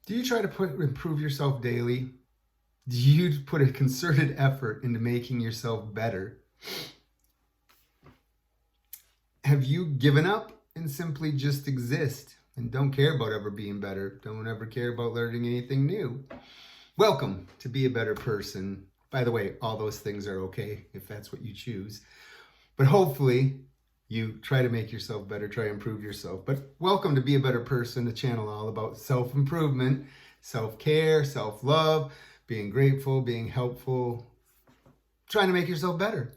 Do you try to improve yourself daily? Do you put a concerted effort into making yourself better? Have you given up and simply just exist and don't care about ever being better? Don't ever care about learning anything new? Welcome to Be a Better Person. By the way, all those things are okay if that's what you choose. But hopefully, you try to make yourself better, try to improve yourself. But welcome to Be a Better Person, the channel all about self-improvement, self-care, self-love, being grateful, being helpful, trying to make yourself better.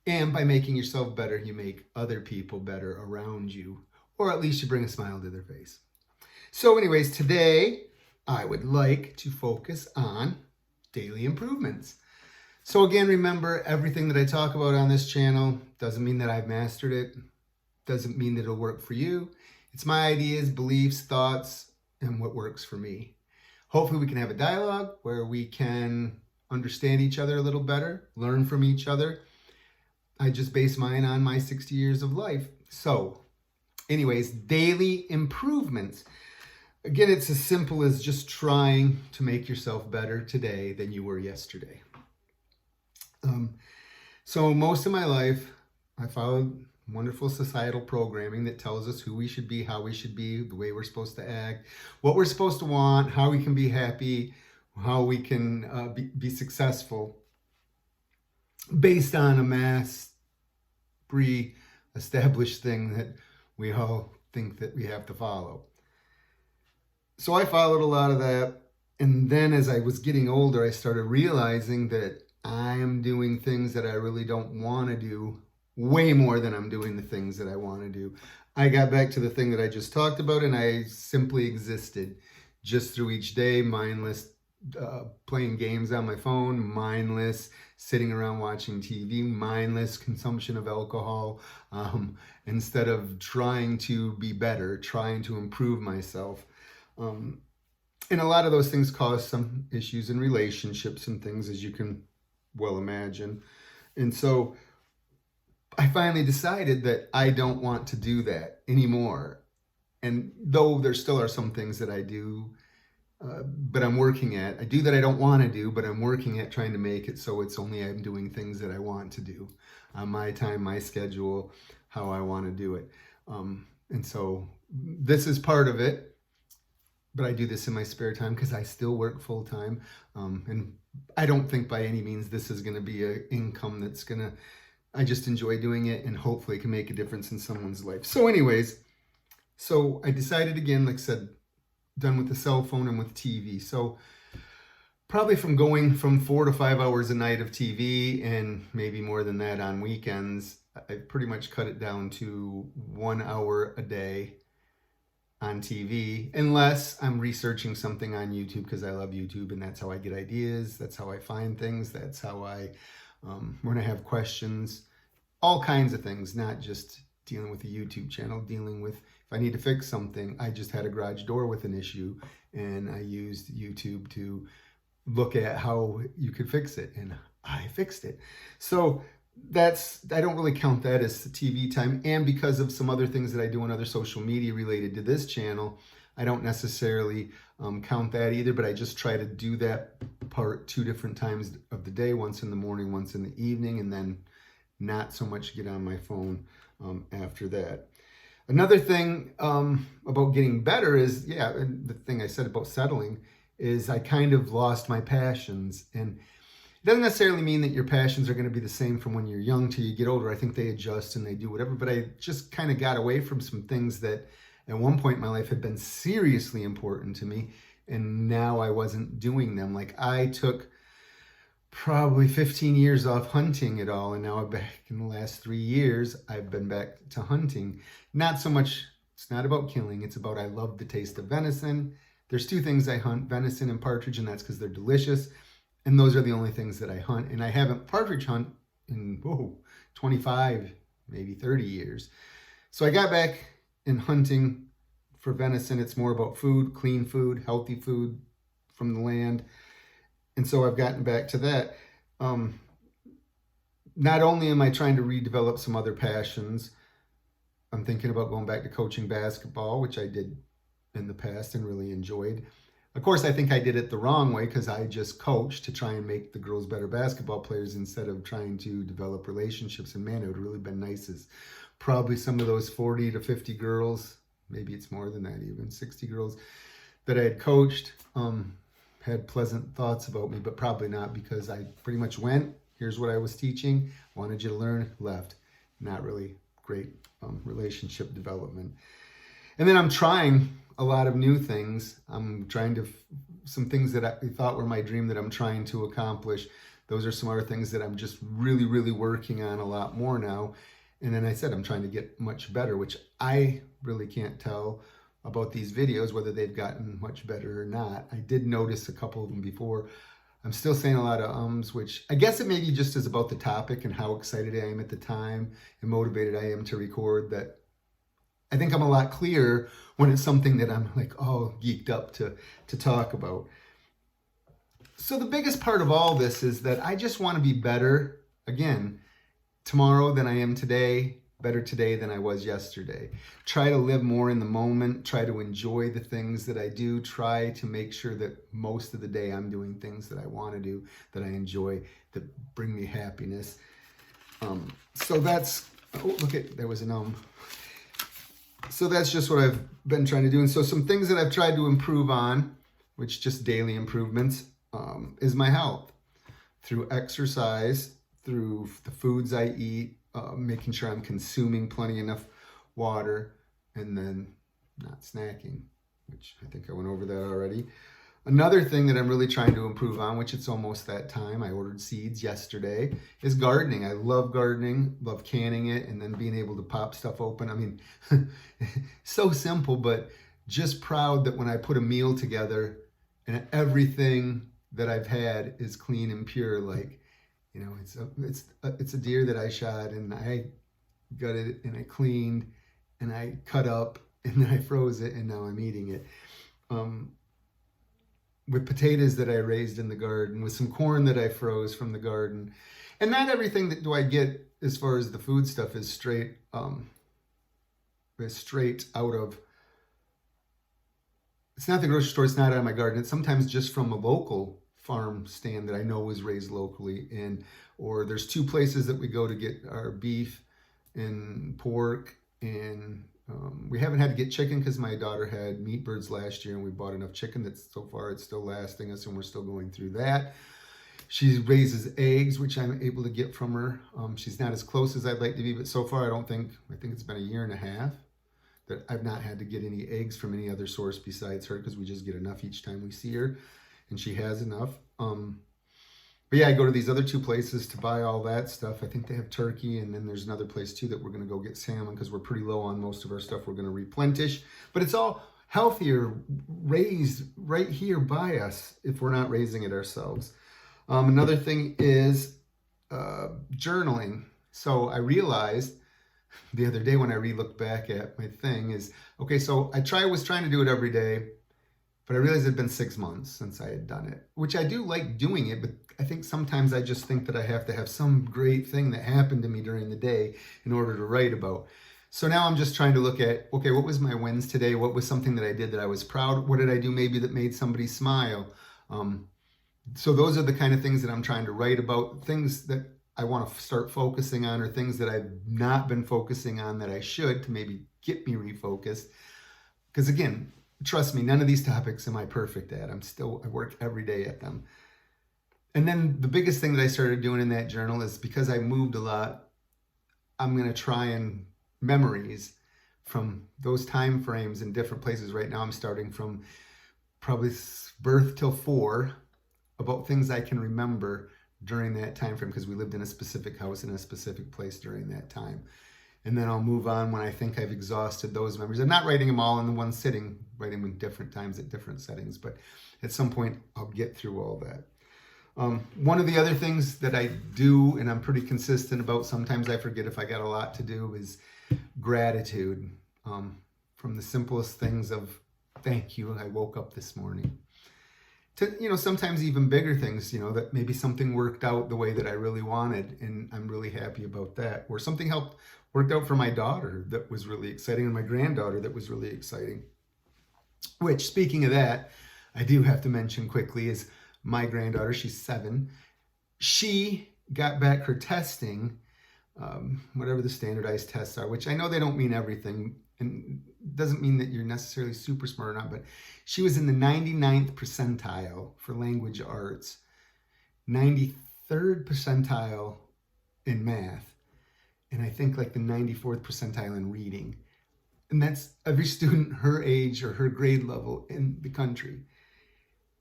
And by making yourself better, you make other people better around you, or at least you bring a smile to their face. So anyways, today I would like to focus on daily improvements. So again, remember, everything that I talk about on this channel doesn't mean that I've mastered it, doesn't mean that it'll work for you. It's my ideas, beliefs, thoughts, and what works for me. Hopefully we can have a dialogue where we can understand each other a little better, learn from each other. I just base mine on my 60 years of life. So anyways, daily improvements. Again, it's as simple as just trying to make yourself better today than you were yesterday. So most of my life, I followed wonderful societal programming that tells us who we should be, how we should be, the way we're supposed to act, what we're supposed to want, how we can be happy, how we can be successful, based on a mass pre-established thing that we all think that we have to follow. So I followed a lot of that. And then as I was getting older, I started realizing that I am doing things that I really don't want to do way more than I'm doing the things that I want to do. I got back to the thing that I just talked about, and I simply existed just through each day, mindless playing games on my phone, mindless sitting around watching TV, mindless consumption of alcohol, instead of trying to be better, trying to improve myself. And a lot of those things cause some issues in relationships and things, as you can well imagine. And so I finally decided that I don't want to do that anymore. And though there still are some things that I do, but I'm working at, I do that I don't want to do, but I'm working at trying to make it so it's only I'm doing things that I want to do on my time, my schedule, how I want to do it. And so this is part of it, but I do this in my spare time because I still work full time. And I don't think by any means this is going to be an income that's going to, I just enjoy doing it and hopefully it can make a difference in someone's life. So anyways, so I decided again, like I said, done with the cell phone and with TV. So probably from going from 4 to 5 hours a night of TV and maybe more than that on weekends, I pretty much cut it down to 1 hour a day on TV, unless I'm researching something on YouTube because I love YouTube and that's how I get ideas. That's how I find things. That's how when I have questions, all kinds of things, not just dealing with a YouTube channel, dealing with, if I need to fix something. I just had a garage door with an issue and I used YouTube to look at how you could fix it and I fixed it. So I don't really count that as TV time. And because of some other things that I do on other social media related to this channel, I don't necessarily count that either, but I just try to do that part 2 different times of the day, once in the morning, once in the evening, and then not so much get on my phone after that. Another thing about getting better is, the thing I said about settling is I kind of lost my passions. And it doesn't necessarily mean that your passions are going to be the same from when you're young till you get older. I think they adjust and they do whatever, but I just kind of got away from some things that at one point in my life had been seriously important to me, and now I wasn't doing them. Like I took probably 15 years off hunting at all, and now I'm back in the last 3 years, I've been back to hunting. Not so much, it's not about killing, it's about I love the taste of venison. There's 2 things I hunt, venison and partridge, and that's because they're delicious. And those are the only things that I hunt. And I haven't partridge hunt in 25, maybe 30 years. So I got back in hunting for venison. It's more about food, clean food, healthy food from the land. And so I've gotten back to that. Not only am I trying to redevelop some other passions, I'm thinking about going back to coaching basketball, which I did in the past and really enjoyed. Of course, I think I did it the wrong way because I just coached to try and make the girls better basketball players instead of trying to develop relationships. And man, it would really been nice as probably some of those 40 to 50 girls, maybe it's more than that, even 60 girls that I had coached, had pleasant thoughts about me, but probably not, because I pretty much went, here's what I was teaching, wanted you to learn, left. Not really great relationship development. And then I'm trying a lot of new things. I'm trying to, some things that I thought were my dream that I'm trying to accomplish. Those are some other things that I'm just really, really working on a lot more now. And then I said, I'm trying to get much better, which I really can't tell about these videos, whether they've gotten much better or not. I did notice a couple of them before. I'm still saying a lot of ums, which I guess it maybe just is about the topic and how excited I am at the time and motivated I am to record, that I think I'm a lot clearer when it's something that I'm like, oh, geeked up to talk about. So the biggest part of all this is that I just want to be better, again, tomorrow than I am today, better today than I was yesterday. Try to live more in the moment, try to enjoy the things that I do, try to make sure that most of the day I'm doing things that I want to do, that I enjoy, that bring me happiness. So that's, oh, look at, there was an So that's just what I've been trying to do. And so some things that I've tried to improve on, which just daily improvements, is my health. Through exercise, through the foods I eat, making sure I'm consuming plenty enough water, and then not snacking, which I think I went over that already. Another thing that I'm really trying to improve on, which it's almost that time, I ordered seeds yesterday, is gardening. I love gardening, love canning it, and then being able to pop stuff open. I mean, so simple, but just proud that when I put a meal together and everything that I've had is clean and pure. Like, you know, it's a deer that I shot, and I gutted it, and I cleaned, and I cut up, and then I froze it, and now I'm eating it. With potatoes that I raised in the garden, with some corn that I froze from the garden. And not everything that do I get as far as the food stuff is straight out of, it's not the grocery store, it's not out of my garden. It's sometimes just from a local farm stand that I know was raised locally. Or there's two places that we go to get our beef and pork, and we haven't had to get chicken because my daughter had meat birds last year, and we bought enough chicken that so far it's still lasting us, and we're still going through that. She raises eggs, which I'm able to get from her. She's not as close as I'd like to be, but so far I think it's been a year and a half that I've not had to get any eggs from any other source besides her, because we just get enough each time we see her, and she has enough. But yeah, I go to these other two places to buy all that stuff. I think they have turkey, and then there's another place too that we're going to go get salmon because we're pretty low on most of our stuff. We're going to replenish, but it's all healthier, raised right here by us if we're not raising it ourselves. Another thing is journaling. So I realized the other day when I re-looked back at my thing is, okay, so I was trying to do it every day, but I realized it had been 6 months since I had done it, which I do like doing it, but I think sometimes I just think that I have to have some great thing that happened to me during the day in order to write about. So now I'm just trying to look at, okay, what was my wins today? What was something that I did that I was proud? What did I do maybe that made somebody smile? So those are the kind of things that I'm trying to write about, things that I want to start focusing on, or things that I've not been focusing on that I should, to maybe get me refocused. Because again, trust me, none of these topics am I perfect at. I work every day at them. And then the biggest thing that I started doing in that journal is, because I moved a lot, I'm going to try and memories from those time frames in different places. Right now I'm starting from probably birth till 4, about things I can remember during that time frame, because we lived in a specific house in a specific place during that time. And then I'll move on when I think I've exhausted those memories. I'm not writing them all in the one sitting, writing them different times at different settings, but at some point I'll get through all that. One of the other things that I do, and I'm pretty consistent about, sometimes I forget if I got a lot to do, is gratitude. From the simplest things of, thank you, I woke up this morning, to, sometimes even bigger things, that maybe something worked out the way that I really wanted, and I'm really happy about that. Or something worked out for my daughter that was really exciting, and my granddaughter that was really exciting. Which, speaking of that, I do have to mention quickly is my granddaughter, she's 7. She got back her testing, whatever the standardized tests are, which I know they don't mean everything and doesn't mean that you're necessarily super smart or not, but she was in the 99th percentile for language arts, 93rd percentile in math, and I think like the 94th percentile in reading. And that's every student her age or her grade level in the country.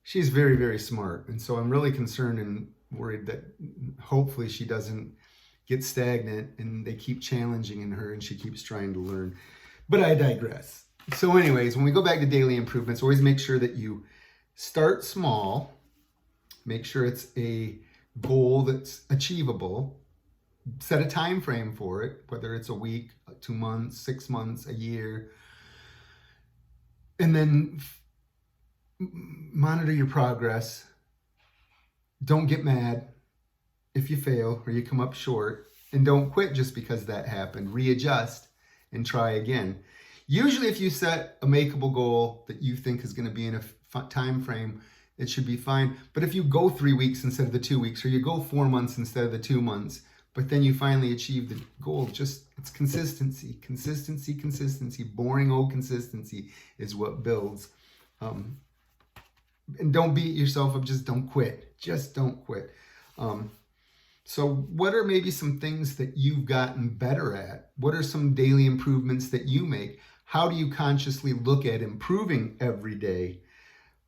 She's very, very smart. And so I'm really concerned and worried that hopefully she doesn't get stagnant and they keep challenging in her and she keeps trying to learn. But I digress. So anyways, when we go back to daily improvements, always make sure that you start small. Make sure it's a goal that's achievable. Set a time frame for it, whether it's a week, 2 months, 6 months, a year. And then monitor your progress. Don't get mad if you fail or you come up short, and don't quit just because that happened. Readjust and try again. Usually if you set a makeable goal that you think is going to be in a time frame, it should be fine. But if you go 3 weeks instead of the 2 weeks, or you go 4 months instead of the 2 months, but then you finally achieve the goal, it's consistency. Consistency. Boring old consistency is what builds. And don't beat yourself up. Just don't quit. Just don't quit. So what are maybe some things that you've gotten better at? What are some daily improvements that you make? How do you consciously look at improving every day?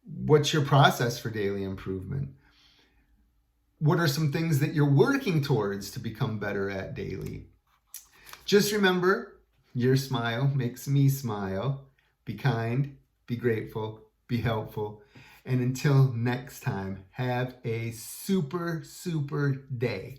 What's your process for daily improvement? What are some things that you're working towards to become better at daily? Just remember, your smile makes me smile. Be kind, be grateful, be helpful. And until next time, have a super, super day.